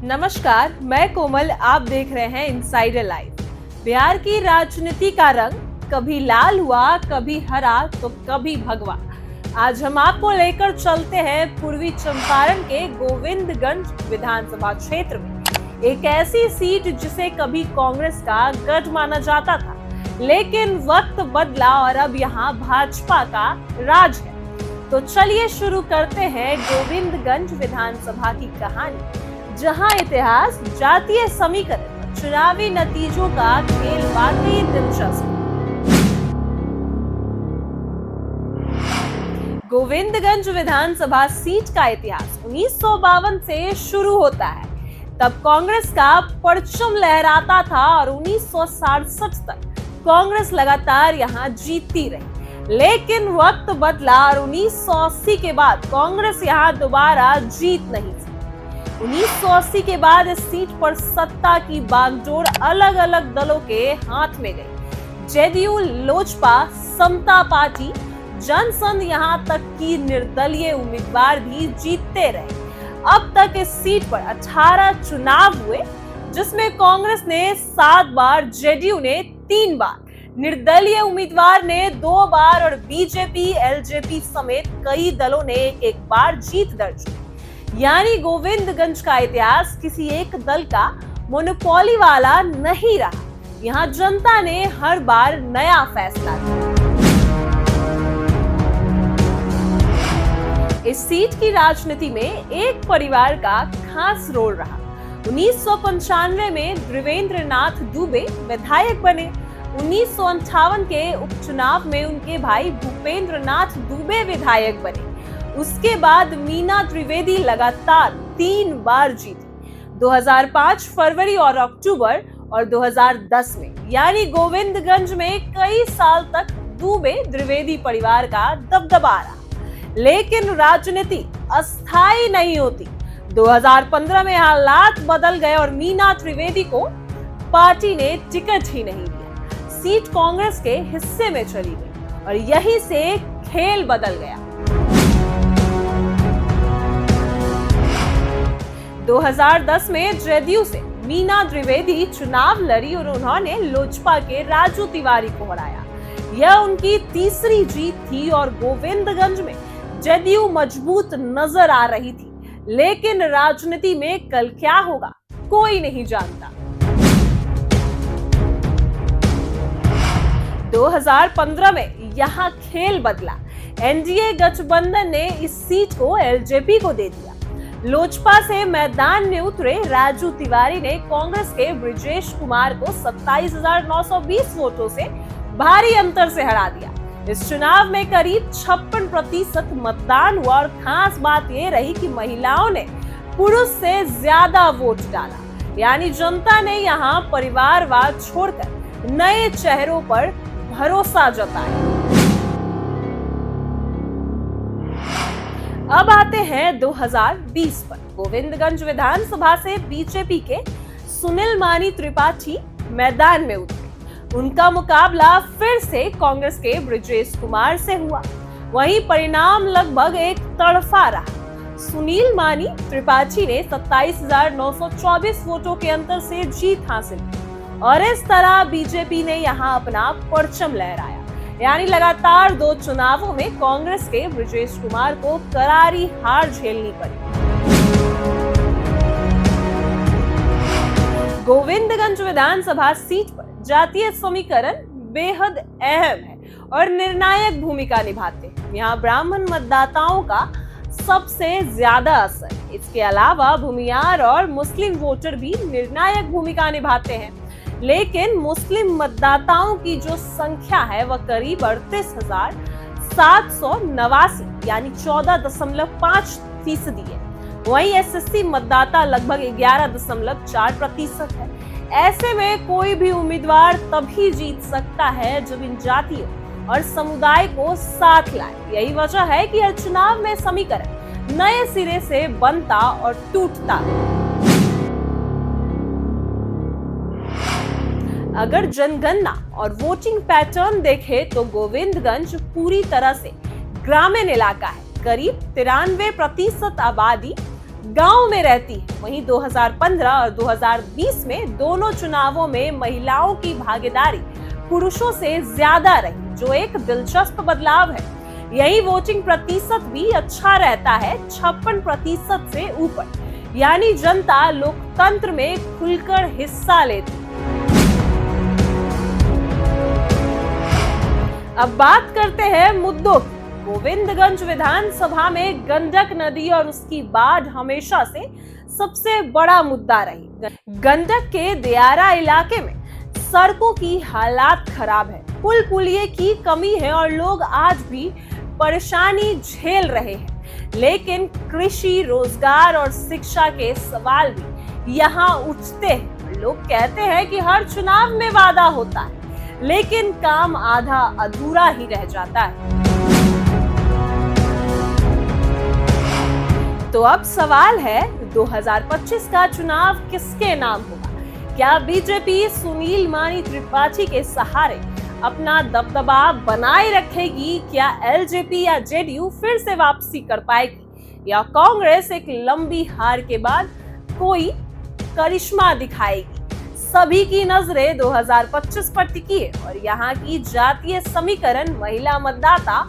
नमस्कार, मैं कोमल। आप देख रहे हैं इनसाइडर लाइव। बिहार की राजनीति का रंग कभी लाल हुआ, कभी हरा तो कभी भगवा। आज हम आपको लेकर चलते हैं पूर्वी चंपारण के गोविंदगंज विधानसभा क्षेत्र में, एक ऐसी सीट जिसे कभी कांग्रेस का गढ़ माना जाता था, लेकिन वक्त बदला और अब यहाँ भाजपा का राज है। तो चलिए शुरू करते हैं गोविंदगंज विधानसभा की कहानी, जहां इतिहास, जातीय समीकरण, चुनावी नतीजों का खेल वाकई दिलचस्प। गोविंदगंज विधानसभा सीट का इतिहास 1952 से शुरू होता है। तब कांग्रेस का परचम लहराता था और 1967 तक कांग्रेस लगातार यहां जीतती रही। लेकिन वक्त बदला और 1980 के बाद कांग्रेस यहां दोबारा जीत नहीं सकी। 1980 के बाद इस सीट पर सत्ता की बागडोर अलग अलग दलों के हाथ में गई। जेडीयू, लोजपा, समता पार्टी, जनसंघ, यहाँ तक कि निर्दलीय उम्मीदवार भी जीतते रहे। अब तक इस सीट पर 18 चुनाव हुए, जिसमें कांग्रेस ने 7 बार, जेडीयू ने 3 बार, निर्दलीय उम्मीदवार ने 2 बार और बीजेपी, एलजेपी समेत कई दलों ने एक बार जीत दर्ज की। यानी गोविंदगंज का इतिहास किसी एक दल का मोनोपोली वाला नहीं रहा। यहाँ जनता ने हर बार नया फैसला लिया। इस सीट की राजनीति में एक परिवार का खास रोल रहा। 1995 में देवेंद्र नाथ दुबे विधायक बने। 1958 के उपचुनाव में उनके भाई भूपेंद्र नाथ दुबे विधायक बने। उसके बाद मीना त्रिवेदी लगातार 3 बार जीती, 2005 फरवरी और अक्टूबर और 2010 में। यानी गोविंदगंज में कई साल तक दुबे त्रिवेदी परिवार का दबदबा रहा। लेकिन राजनीति अस्थायी नहीं होती। 2015 में हालात बदल गए और मीना त्रिवेदी को पार्टी ने टिकट ही नहीं दिया। सीट कांग्रेस के हिस्से में चली गई और यहीं से खेल बदल गया। 2010 में जेडीयू से मीना त्रिवेदी चुनाव लड़ी और उन्होंने लोजपा के राजू तिवारी को हराया। यह उनकी तीसरी जीत थी और गोविंदगंज में जेडीयू मजबूत नजर आ रही थी। लेकिन राजनीति में कल क्या होगा, कोई नहीं जानता। 2015 में यहाँ खेल बदला। एनडीए गठबंधन ने इस सीट को एलजेपी को दे दिया। लोजपा से मैदान में उतरे राजू तिवारी ने कांग्रेस के ब्रिजेश कुमार को 27,920 वोटों से भारी अंतर से हरा दिया। इस चुनाव में करीब 56% मतदान हुआ और खास बात यह रही कि महिलाओं ने पुरुष से ज्यादा वोट डाला। यानी जनता ने यहां परिवारवाद छोड़कर नए चेहरों पर भरोसा जताया। अब आते हैं 2020 पर। गोविंदगंज विधानसभा से बीजेपी के सुनील मानी त्रिपाठी मैदान में उतरे। उनका मुकाबला फिर से कांग्रेस के ब्रिजेश कुमार से हुआ। वहीं परिणाम लगभग एक तरफा रहा। सुनील मानी त्रिपाठी ने 27,924 वोटों के अंतर से जीत हासिल की और इस तरह बीजेपी ने यहां अपना परचम लहराया। यानी लगातार 2 चुनावों में कांग्रेस के ब्रिजेश कुमार को करारी हार झेलनी पड़ी। गोविंदगंज विधानसभा सीट पर जातीय समीकरण बेहद अहम है और निर्णायक भूमिका निभाते हैं। यहाँ ब्राह्मण मतदाताओं का सबसे ज्यादा असर है। इसके अलावा भूमियार और मुस्लिम वोटर भी निर्णायक भूमिका निभाते हैं। लेकिन मुस्लिम मतदाताओं की जो संख्या है वह करीब 38,789 यानी 14.5% है। वहीं एसएससी मतदाता लगभग 11.4% है। ऐसे में कोई भी उम्मीदवार तभी जीत सकता है जब इन जातियों और समुदाय को साथ लाए। यही वजह है कि हर चुनाव में समीकरण नए सिरे से बनता और टूटता। अगर जनगणना और वोटिंग पैटर्न देखें तो गोविंदगंज पूरी तरह से ग्रामीण इलाका है। करीब 93% आबादी गांव में रहती है। वहीं 2015 और 2020 में दोनों चुनावों में महिलाओं की भागीदारी पुरुषों से ज्यादा रही, जो एक दिलचस्प बदलाव है। यही वोटिंग प्रतिशत भी अच्छा रहता है, 56% से ऊपर, यानी जनता लोकतंत्र में खुलकर हिस्सा लेती है। अब बात करते हैं मुद्दों की। गोविंदगंज विधानसभा में गंडक नदी और उसकी बाढ़ हमेशा से सबसे बड़ा मुद्दा रही। गंडक के दियारा इलाके में सड़कों की हालात खराब है, पुल पुलिये की कमी है और लोग आज भी परेशानी झेल रहे हैं। लेकिन कृषि, रोजगार और शिक्षा के सवाल भी यहाँ उठते हैं। लोग कहते हैं कि हर चुनाव में वादा होता है, लेकिन काम आधा अधूरा ही रह जाता है। तो अब सवाल है, 2025 का चुनाव किसके नाम होगा? क्या बीजेपी सुनील मानी त्रिपाठी के सहारे अपना दबदबा बनाए रखेगी? क्या एलजेपी या जेडीयू फिर से वापसी कर पाएगी? या कांग्रेस एक लंबी हार के बाद कोई करिश्मा दिखाएगी? सभी की नजरें 2025 पर टिकी है और यहाँ की जातीय समीकरण, महिला मतदाता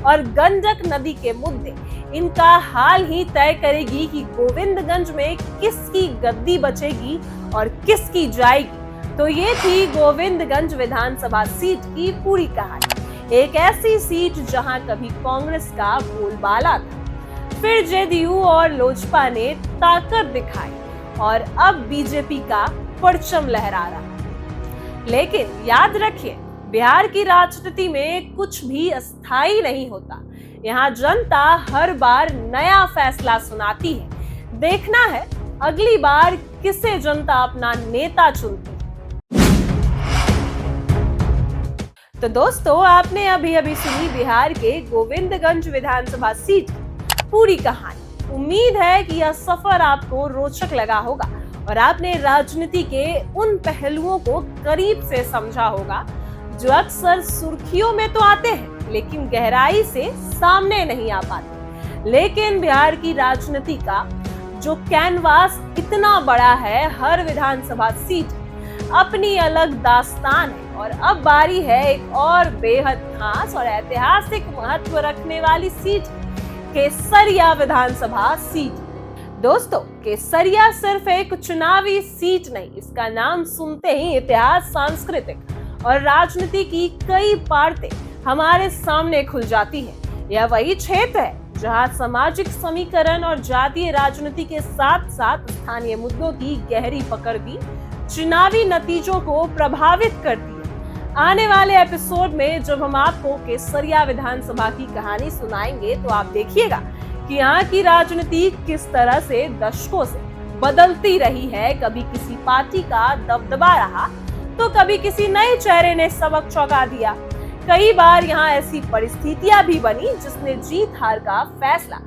और गंडक नदी के मुद्दे, इनका हाल ही तय करेगी कि गोविंदगंज में किसकी गद्दी बचेगी और किसकी जाएगी। तो ये थी गोविंदगंज विधानसभा सीट की पूरी कहानी। एक ऐसी सीट जहां कभी कांग्रेस का बोलबाला था, फिर जेडीयू और लोजपा ने ताकत दिखाई और अब बीजेपी का परचम लहरा रहा। लेकिन याद रखिए, बिहार की राजनीति में कुछ भी अस्थायी नहीं होता। यहाँ जनता हर बार नया फैसला सुनाती है। देखना है अगली बार किसे जनता अपना नेता चुनती है। तो दोस्तों, आपने अभी अभी सुनी बिहार के गोविंदगंज विधानसभा सीट की पूरी कहानी। उम्मीद है कि यह सफर आपको रोचक लगा होगा और आपने राजनीति के उन पहलुओं को करीब से समझा होगा जो अक्सर सुर्खियों में तो आते हैं, लेकिन गहराई से सामने नहीं आ पाते। लेकिन बिहार की राजनीति का जो कैनवास इतना बड़ा है, हर विधानसभा सीट अपनी अलग दास्तान है। और अब बारी है एक और बेहद खास और ऐतिहासिक महत्व रखने वाली सीट, केसरिया विधानसभा सीट। दोस्तों, केसरिया सिर्फ एक चुनावी सीट नहीं, इसका नाम सुनते ही इतिहास, सांस्कृतिक और राजनीति की कई परतें हमारे सामने खुल जाती है। यह वही क्षेत्र है जहां सामाजिक समीकरण और जातीय राजनीति के साथ साथ स्थानीय मुद्दों की गहरी पकड़ भी चुनावी नतीजों को प्रभावित करती है। आने वाले एपिसोड में जब हम आपको केसरिया विधानसभा की कहानी सुनाएंगे, तो आप देखिएगा कि यहाँ की राजनीति किस तरह से दशकों से बदलती रही है। कभी किसी पार्टी का दबदबा रहा, तो कभी किसी नए चेहरे ने सबक चौंका दिया। कई बार यहाँ ऐसी परिस्थितियां भी बनी जिसने जीत हार का फैसला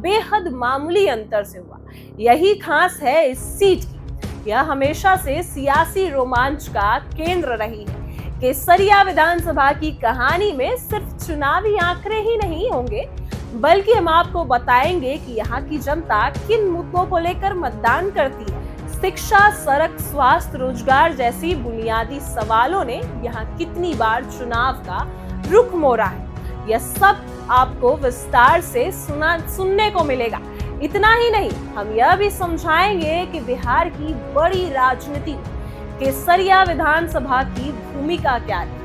बेहद मामूली अंतर से हुआ। यही खास है इस सीट की, यह हमेशा से सियासी रोमांच का केंद्र रही है। केसरिया विधानसभा की कहानी में सिर्फ चुनावी आंकड़े ही नहीं होंगे, बल्कि हम आपको बताएंगे कि यहाँ की जनता किन मुद्दों को लेकर मतदान करती है। शिक्षा, सड़क, स्वास्थ्य, रोजगार जैसी बुनियादी सवालों ने यहाँ कितनी बार चुनाव का रुख मोड़ा है, यह सब आपको विस्तार से सुनने को मिलेगा। इतना ही नहीं, हम यह भी समझाएंगे कि बिहार की बड़ी राजनीति में केसरिया विधानसभा की भूमिका क्या है।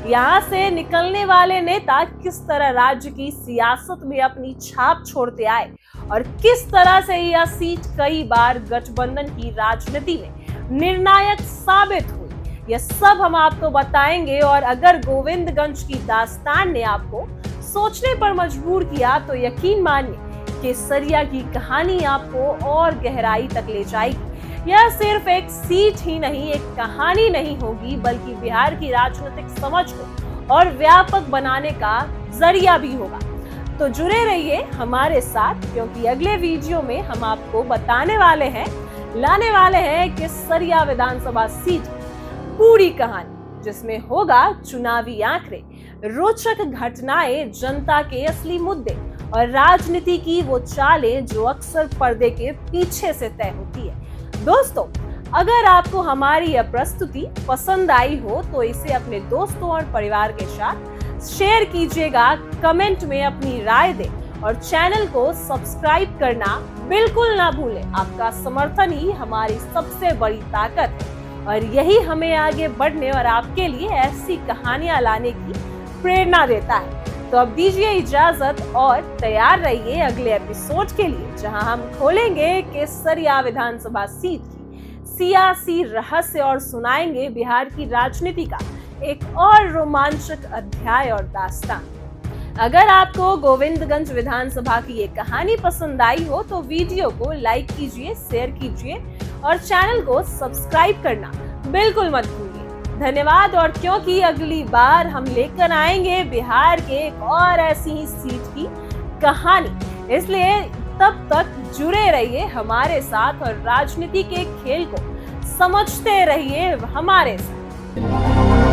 यहाँ से निकलने वाले नेता किस तरह राज्य की सियासत में अपनी छाप छोड़ते आए और किस तरह से यह सीट कई बार गठबंधन की राजनीति में निर्णायक साबित हुई, यह सब हम आपको बताएंगे। और अगर गोविंदगंज की दास्तान ने आपको सोचने पर मजबूर किया, तो यकीन मानिए केसरिया की कहानी आपको और गहराई तक ले जाएगी। यह सिर्फ एक सीट ही नहीं, एक कहानी नहीं होगी, बल्कि बिहार की राजनीतिक समझ को और व्यापक बनाने का जरिया भी होगा। तो जुड़े रहिए हमारे साथ, क्योंकि अगले वीडियो में हम आपको लाने वाले हैं केसरिया विधानसभा सीट पूरी कहानी, जिसमें होगा चुनावी आंकड़े, रोचक घटनाएं, जनता के असली मुद्दे और राजनीति की वो चालें जो अक्सर पर्दे के पीछे से तय होती है। दोस्तों, अगर आपको हमारी यह प्रस्तुति पसंद आई हो तो इसे अपने दोस्तों और परिवार के साथ शेयर कीजिएगा, कमेंट में अपनी राय दें और चैनल को सब्सक्राइब करना बिल्कुल ना भूलें। आपका समर्थन ही हमारी सबसे बड़ी ताकत है और यही हमें आगे बढ़ने और आपके लिए ऐसी कहानियां लाने की प्रेरणा देता है। तो अब दीजिए इजाजत और तैयार रहिए अगले एपिसोड के लिए, जहां हम खोलेंगे केसरिया विधानसभा सीट की सियासी रहस्य और सुनाएंगे बिहार की राजनीति का एक और रोमांचक अध्याय और दास्तान। अगर आपको गोविंदगंज विधानसभा की ये कहानी पसंद आई हो तो वीडियो को लाइक कीजिए, शेयर कीजिए और चैनल को सब्सक्राइब करना बिल्कुल मत भूलिए। धन्यवाद। और क्योंकि अगली बार हम लेकर आएंगे बिहार के एक और ऐसी ही सीट की कहानी, इसलिए तब तक जुड़े रहिए हमारे साथ और राजनीति के खेल को समझते रहिए हमारे साथ।